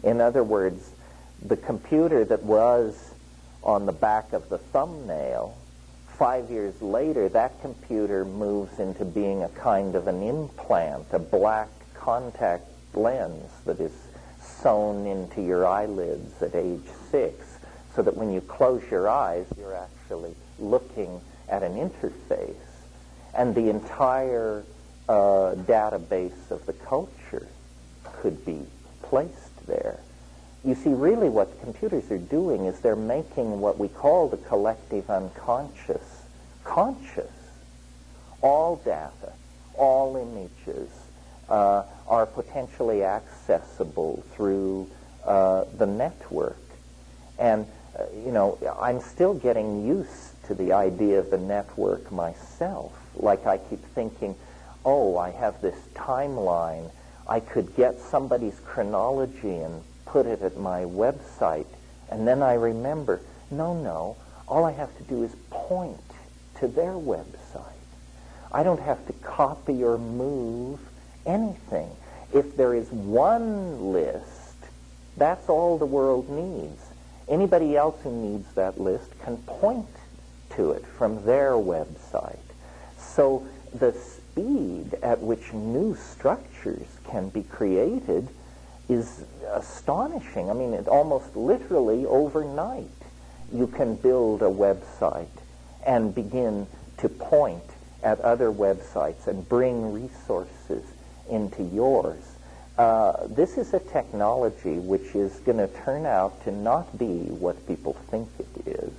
In other words, the computer that was on the back of the thumbnail, 5 years later, that computer moves into being a kind of an implant, a black contact lens that is sewn into your eyelids at age 6, so that when you close your eyes, you're actually looking at an interface. And the entire database of the culture could be placed there. You see, really what computers are doing is they're making what we call the collective unconscious conscious. All data, all images are potentially accessible through the network. And, I'm still getting used to the idea of the network myself. Like I keep thinking, oh, I have this timeline. I could get somebody's chronology and put it at my website. And then I remember, no, all I have to do is point to their website. I don't have to copy or move anything. If there is one list, that's all the world needs. Anybody else who needs that list can point to it from their website. So the speed at which new structures can be created is astonishing. I mean, it almost literally overnight you can build a website and begin to point at other websites and bring resources into yours. This is a technology which is going to turn out to not be what people think it is.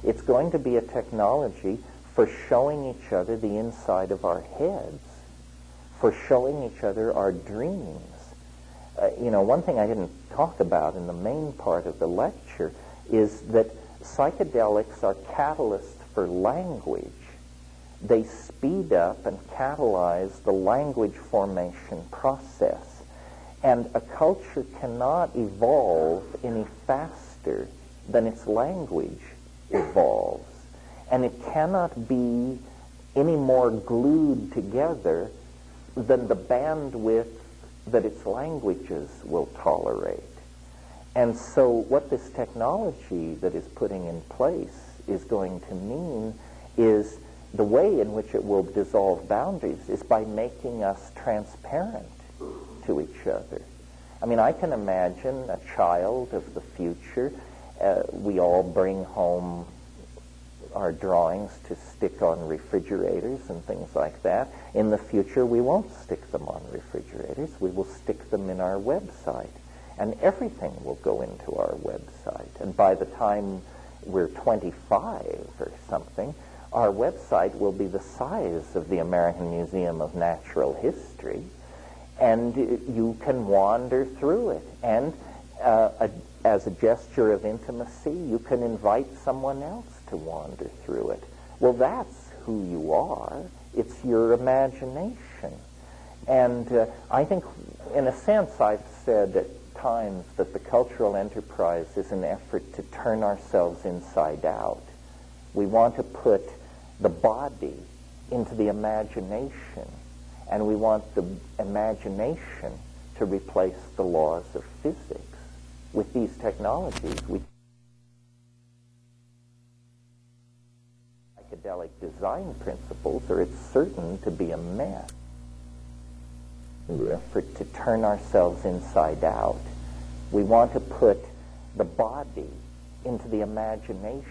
It's going to be a technology for showing each other the inside of our heads, for showing each other our dreams. One thing I didn't talk about in the main part of the lecture is that psychedelics are catalysts for language. They speed up and catalyze the language formation process. And a culture cannot evolve any faster than its language evolves. And it cannot be any more glued together than the bandwidth that its languages will tolerate. And so what this technology that is putting in place is going to mean is the way in which it will dissolve boundaries is by making us transparent to each other. I mean, I can imagine a child of the future. We all bring home our drawings to stick on refrigerators and things like that. In the future, we won't stick them on refrigerators. We will stick them in our website. And everything will go into our website. And by the time we're 25 or something, our website will be the size of the American Museum of Natural History. And you can wander through it. And as a gesture of intimacy, you can invite someone else to wander through it. Well, that's who you are. It's your imagination. And I think, in a sense, I've said at times that the cultural enterprise is an effort to turn ourselves inside out. We want to put the body into the imagination, and we want the imagination to replace the laws of physics. With these technologies, we psychedelic design principles, or it's certain to be a mess. Effort to turn ourselves inside out. We want to put the body into the imagination,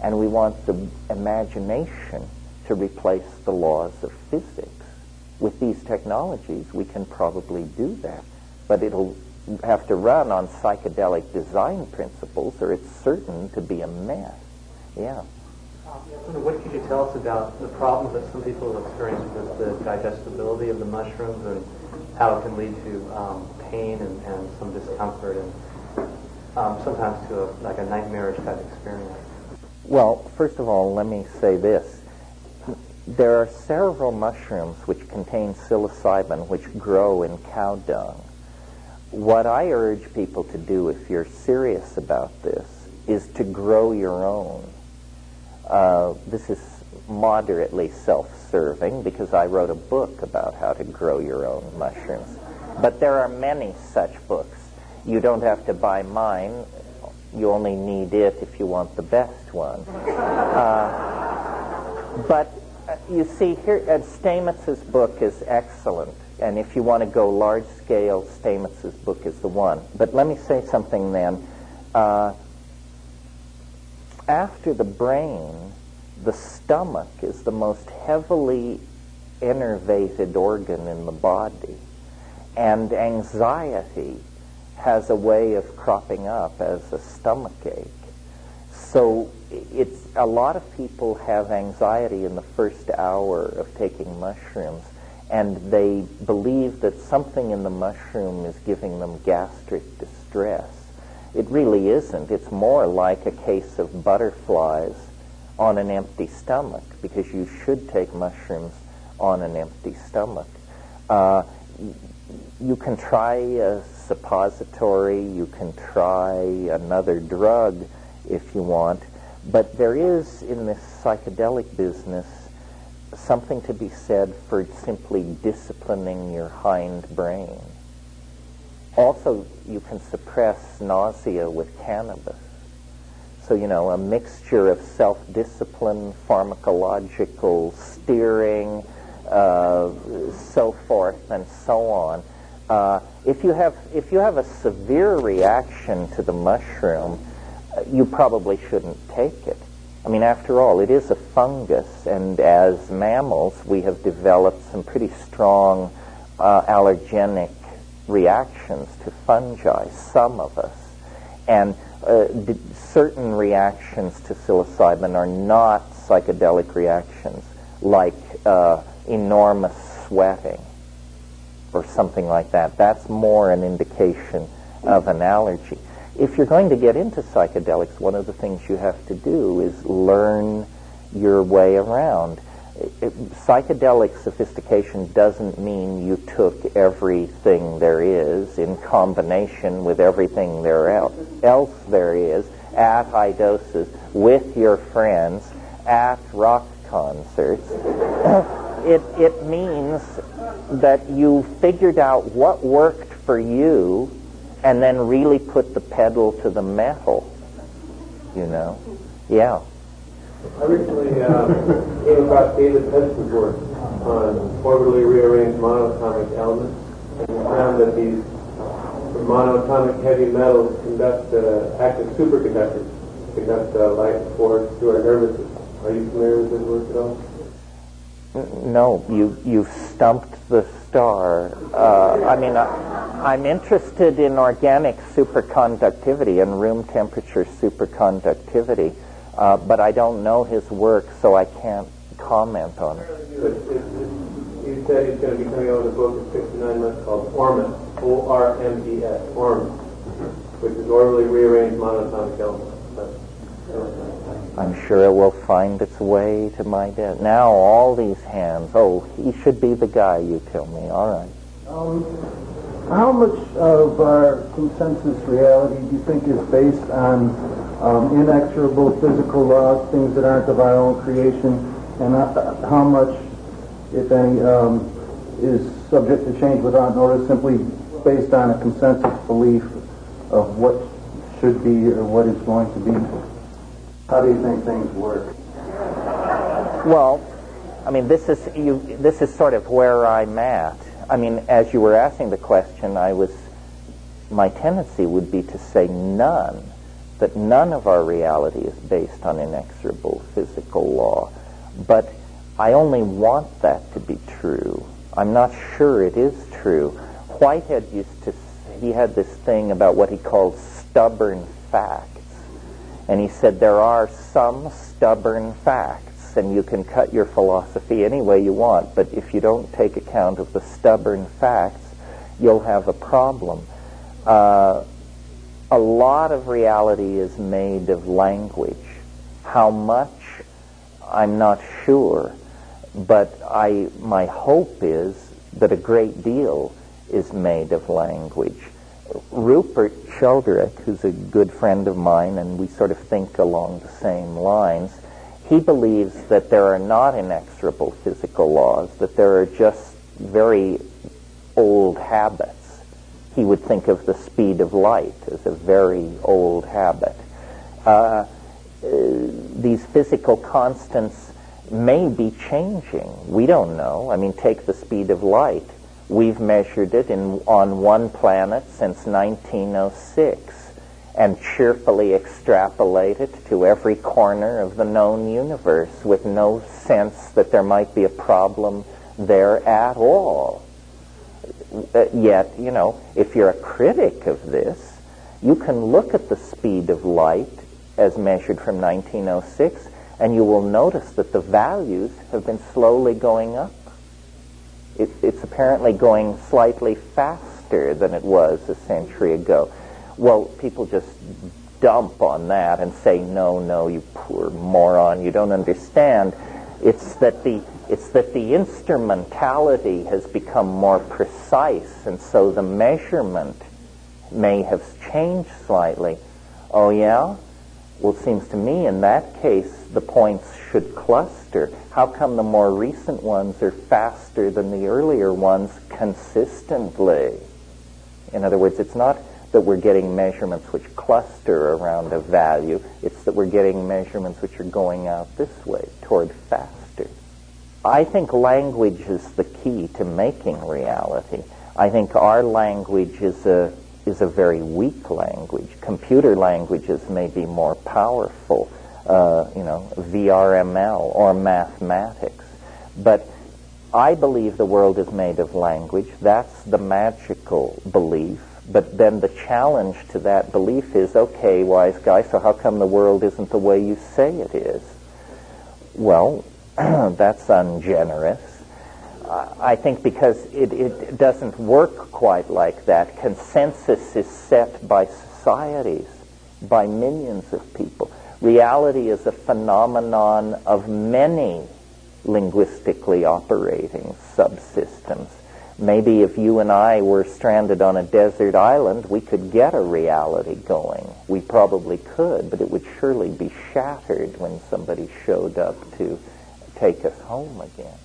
and we want the imagination to replace the laws of physics. With these technologies, we can probably do that, but it'll have to run on psychedelic design principles, or it's certain to be a mess. Yeah. What could you tell us about the problems that some people have experienced with the digestibility of the mushrooms, and how it can lead to pain and some discomfort, and sometimes to a nightmarish type experience? Well, first of all, let me say this. There are several mushrooms which contain psilocybin which grow in cow dung. What I urge people to do, if you're serious about this, is to grow your own. This is moderately self-serving because I wrote a book about how to grow your own mushrooms. But there are many such books. You don't have to buy mine. You only need it if you want the best one. But you see, here, Stamitz's book is excellent. And if you want to go large scale, Stamitz's book is the one. But let me say something then. After the brain, the stomach is the most heavily innervated organ in the body. And anxiety has a way of cropping up as a stomach ache. So a lot of people have anxiety in the first hour of taking mushrooms, and they believe that something in the mushroom is giving them gastric distress. It really isn't. It's more like a case of butterflies on an empty stomach, because you should take mushrooms on an empty stomach. You can try a suppository, you can try another drug if you want, but there is in this psychedelic business something to be said for simply disciplining your hind brain. Also, you can suppress nausea with cannabis. So, a mixture of self-discipline, pharmacological steering, so forth and so on. If you have a severe reaction to the mushroom, you probably shouldn't take it. I mean, after all, it is a fungus, and as mammals, we have developed some pretty strong allergenic reactions to fungi, some of us. And certain reactions to psilocybin are not psychedelic reactions, like enormous sweating or something like that. That's more an indication of an allergy. If you're going to get into psychedelics, one of the things you have to do is learn your way around. Psychedelic sophistication doesn't mean you took everything there is in combination with everything else there is at high doses with your friends at rock concerts. It means that you figured out what worked for you and then really put the pedal to the metal, Yeah. I recently came across David Heston's work on orbitally rearranged monatomic elements, and found that these monatomic heavy metals act as superconductors, conduct light force through our nervous system. Are you familiar with his work at all? No, you've stumped the star. I'm interested in organic superconductivity and room temperature superconductivity, but I don't know his work, so I can't comment on it. He said he's going to be coming out with a book in 69 months called ORMES, O-R-M-E-S, ORMES, which is orbitally rearranged monatomic elements. I'm sure it will find its way to my desk. Now all these hands. Oh, he should be the guy, you tell me. All right. How much of our consensus reality do you think is based on inexorable physical laws, things that aren't of our own creation, and how much, if any, is subject to change without notice, simply based on a consensus belief of what should be or what is going to be? How do you think things work? Well, this is sort of where I'm at. As you were asking the question, my tendency would be to say none, that none of our reality is based on inexorable physical law. But I only want that to be true. I'm not sure it is true. Whitehead he had this thing about what he called stubborn facts. And he said there are some stubborn facts, and you can cut your philosophy any way you want, but if you don't take account of the stubborn facts, you'll have a problem. A lot of reality is made of language. How much, I'm not sure, but my hope is that a great deal is made of language. Rupert Sheldrake, who's a good friend of mine, and we sort of think along the same lines, he believes that there are not inexorable physical laws, that there are just very old habits he would think of the speed of light as a very old habit. These physical constants may be changing. We don't know. I mean, take the speed of light. We've measured it on one planet since 1906 and cheerfully extrapolate it to every corner of the known universe with no sense that there might be a problem there at all. Yet, you know, if you're a critic of this, you can look at the speed of light as measured from 1906, and you will notice that the values have been slowly going up. It's apparently going slightly faster than it was a century ago. Well, people just dump on that and say, no, you poor moron, you don't understand. It's that the instrumentality has become more precise, and so the measurement may have changed slightly. Oh, yeah? Well, it seems to me in that case the points should cluster. How come the more recent ones are faster than the earlier ones consistently? In other words, it's not that we're getting measurements which cluster around a value, it's that we're getting measurements which are going out this way, toward faster. I think language is the key to making reality. I think our language is a very weak language. Computer languages may be more powerful, VRML or mathematics. But I believe the world is made of language. That's the magical belief. But then the challenge to that belief is, okay, wise guy, so how come the world isn't the way you say it is? Well, that's ungenerous. I think because it doesn't work quite like that. Consensus is set by societies, by millions of people. Reality is a phenomenon of many linguistically operating subsystems. Maybe if you and I were stranded on a desert island, we could get a reality going. We probably could, but it would surely be shattered when somebody showed up to take us home again.